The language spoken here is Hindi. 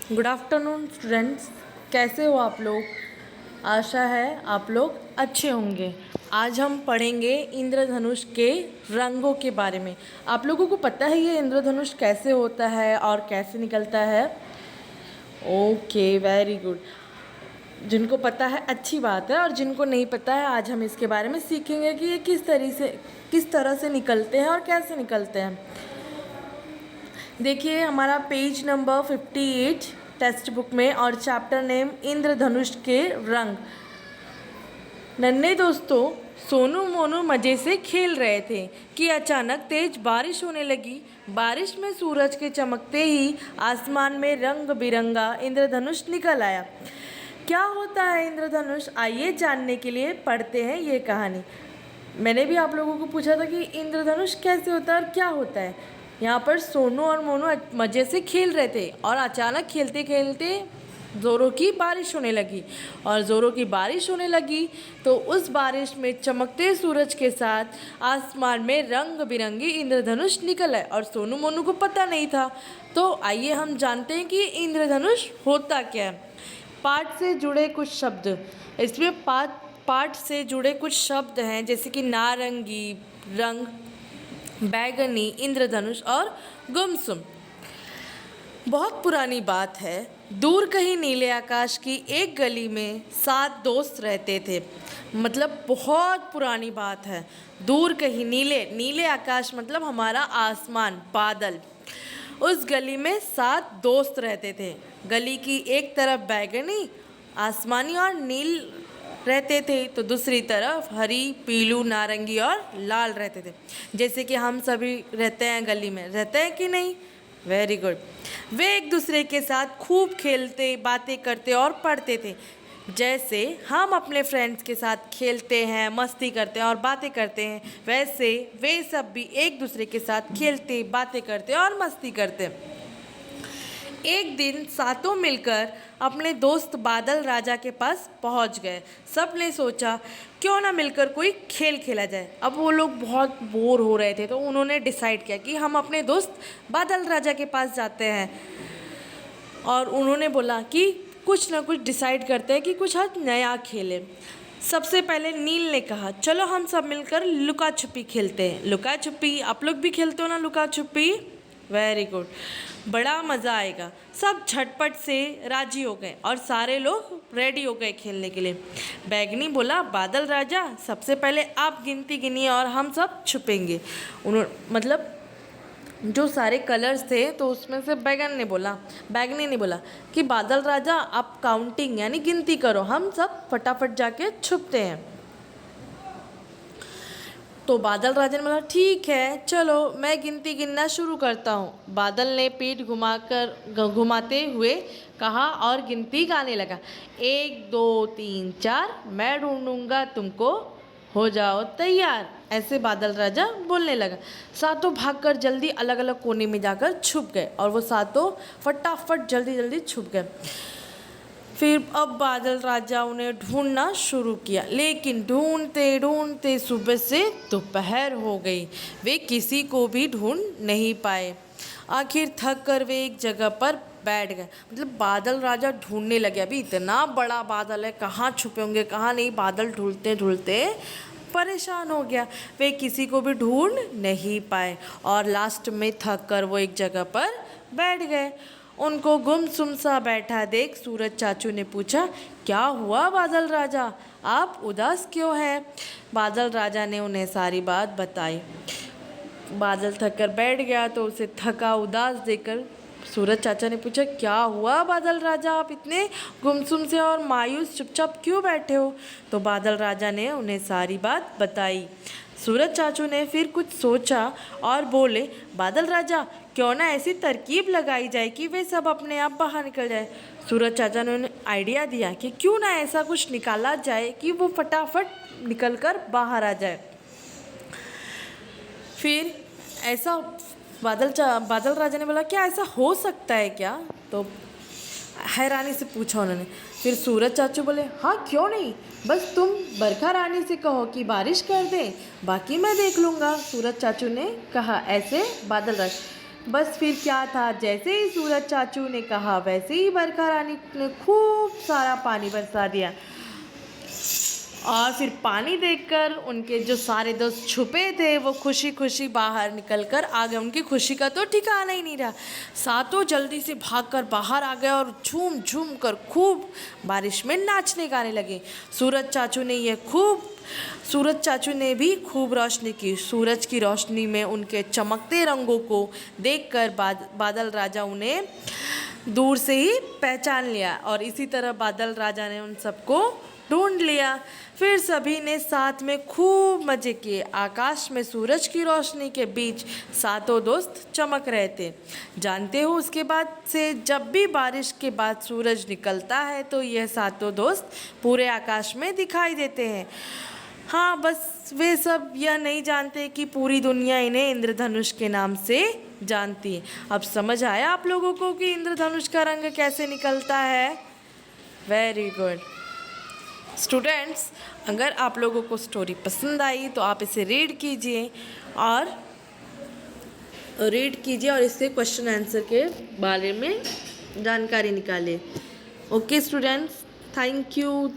गुड आफ्टरनून स्टूडेंट्स, कैसे हो आप लोग। आशा है आप लोग अच्छे होंगे। आज हम पढ़ेंगे इंद्रधनुष के रंगों के बारे में। आप लोगों को पता है ये इंद्रधनुष कैसे होता है और कैसे निकलता है? Okay, very good. जिनको पता है अच्छी बात है, और जिनको नहीं पता है आज हम इसके बारे में सीखेंगे कि ये किस तरह से निकलते हैं और कैसे निकलते हैं। देखिए हमारा पेज नंबर 58 टेक्स्ट बुक में और चैप्टर नेम इंद्रधनुष के रंग। नन्हे दोस्तों, सोनू मोनू मज़े से खेल रहे थे कि अचानक तेज बारिश होने लगी। बारिश में सूरज के चमकते ही आसमान में रंग बिरंगा इंद्रधनुष निकल आया। क्या होता है इंद्रधनुष, आइए जानने के लिए पढ़ते हैं ये कहानी। मैंने भी आप लोगों को पूछा था कि इंद्रधनुष कैसे होता है और क्या होता है। यहाँ पर सोनू और मोनू मज़े से खेल रहे थे और अचानक खेलते खेलते ज़ोरों की बारिश होने लगी। और ज़ोरों की बारिश होने लगी तो उस बारिश में चमकते सूरज के साथ आसमान में रंग बिरंगी इंद्रधनुष निकल आए और सोनू मोनू को पता नहीं था। तो आइए हम जानते हैं कि इंद्रधनुष होता क्या है। पाठ से जुड़े कुछ शब्द, इसमें पाठ से जुड़े कुछ शब्द हैं जैसे कि नारंगी रंग, बैगनी, इंद्रधनुष और गुमसुम। बहुत पुरानी बात है, दूर कहीं नीले आकाश की एक गली में 7 दोस्त रहते थे। मतलब बहुत पुरानी बात है। दूर कहीं नीले आकाश मतलब हमारा आसमान, बादल। उस गली में 7 दोस्त रहते थे। गली की एक तरफ बैगनी, आसमानी और नील रहते थे तो दूसरी तरफ हरी, पीलू, नारंगी और लाल रहते थे। जैसे कि हम सभी रहते हैं, गली में रहते हैं कि नहीं? Very good. वे एक दूसरे के साथ खूब खेलते, बातें करते और पढ़ते थे। जैसे हम अपने फ्रेंड्स के साथ खेलते हैं, मस्ती करते हैं और बातें करते हैं, वैसे वे सब भी एक दूसरे के साथ खेलते, बातें करते और मस्ती करते। एक दिन सातों मिलकर अपने दोस्त बादल राजा के पास पहुंच गए। सब ने सोचा क्यों ना मिलकर कोई खेल खेला जाए। अब वो लोग बहुत बोर हो रहे थे तो उन्होंने डिसाइड किया कि हम अपने दोस्त बादल राजा के पास जाते हैं। और उन्होंने बोला कि कुछ ना कुछ डिसाइड करते हैं कि कुछ आज नया खेलें। सबसे पहले नील ने कहा, चलो हम सब मिलकर लुका छुपी खेलते हैं। लुका छुपी आप लोग भी खेलते हो ना, लुका छुपी? वेरी गुड, बड़ा मज़ा आएगा। सब झटपट से राजी हो गए और सारे लोग रेडी हो गए खेलने के लिए। बैगनी बोला, बादल राजा सबसे पहले आप गिनती गिनिए और हम सब छुपेंगे। मतलब जो सारे कलर्स थे तो उसमें से बैगनी ने बोला कि बादल राजा आप काउंटिंग यानी गिनती करो, हम सब फटाफट जाके छुपते हैं। तो बादल राजा ने बोला ठीक है, चलो मैं गिनती गिनना शुरू करता हूँ। बादल ने पीठ घुमाते हुए कहा और गिनती गाने लगा। 1 2 3 4 मैं ढूंढूंगा तुमको, हो जाओ तैयार। ऐसे बादल राजा बोलने लगा। सातों भागकर जल्दी अलग अलग कोने में जाकर छुप गए और वो सातों फटाफट जल्दी जल्दी छुप गए। फिर अब बादल राजा उन्हें ढूंढना शुरू किया, लेकिन ढूंढते ढूंढते सुबह से दोपहर हो गई। वे किसी को भी ढूंढ नहीं पाए। आखिर थक कर वे एक जगह पर बैठ गए। मतलब बादल राजा ढूंढने लगे, अभी इतना बड़ा बादल है, कहाँ छुपे होंगे कहाँ नहीं। बादल ढूंढते ढूंढते परेशान हो गया, वे किसी को भी ढूंढ नहीं पाए और लास्ट में थक कर वो एक जगह पर बैठ गए। उनको गुमसुम सा बैठा देख सूरज चाचू ने पूछा, क्या हुआ बादल राजा, आप उदास क्यों हैं? बादल राजा ने उन्हें सारी बात बताई। बादल थक कर बैठ गया तो उसे थका उदास देखकर सूरज चाचा ने पूछा, क्या हुआ बादल राजा, आप इतने गुमसुम से और मायूस चुपचाप क्यों बैठे हो? तो बादल राजा ने उन्हें सारी बात बताई। सूरज चाचू ने फिर कुछ सोचा और बोले, बादल राजा क्यों ना ऐसी तरकीब लगाई जाए कि वे सब अपने आप बाहर निकल जाए। सूरज चाचा ने उन्हें आइडिया दिया कि क्यों ना ऐसा कुछ निकाला जाए कि वो फटाफट निकल कर बाहर आ जाए। फिर ऐसा बादल राजा ने बोला, क्या ऐसा हो सकता है क्या? तो हैरानी से पूछा उन्होंने। फिर सूरज चाचू बोले, हाँ क्यों नहीं, बस तुम बरखा रानी से कहो कि बारिश कर दे, बाकी मैं देख लूँगा। सूरज चाचू ने कहा। ऐसे बादल राजा बस फिर क्या था, जैसे ही सूरज चाचू ने कहा वैसे ही बरखा रानी ने खूब सारा पानी बरसा दिया। और फिर पानी देखकर उनके जो सारे दोस्त छुपे थे वो खुशी खुशी बाहर निकलकर आ गए। उनकी खुशी का तो ठिकाना ही नहीं रहा। सातों जल्दी से भागकर बाहर आ गए और झूम झूम कर खूब बारिश में नाचने गाने लगे। सूरज चाचू ने भी खूब रोशनी की। सूरज की रोशनी में उनके चमकते रंगों को देखकर बादल राजा उन्हें दूर से ही पहचान लिया और इसी तरह बादल राजा ने उन सबको ढूंढ लिया। फिर सभी ने साथ में खूब मजे किए। आकाश में सूरज की रोशनी के बीच सातों दोस्त चमक रहे थे। जानते हो, उसके बाद से जब भी बारिश के बाद सूरज निकलता है तो यह सातों दोस्त पूरे आकाश में दिखाई देते हैं। हाँ, बस वे सब यह नहीं जानते कि पूरी दुनिया इन्हें इंद्रधनुष के नाम से जानती है। अब समझ आया आप लोगों को कि इंद्रधनुष का रंग कैसे निकलता है? वेरी गुड स्टूडेंट्स, अगर आप लोगों को स्टोरी पसंद आई तो आप इसे रीड कीजिए और इससे क्वेश्चन आंसर के बारे में जानकारी निकालें। Okay students, thank you.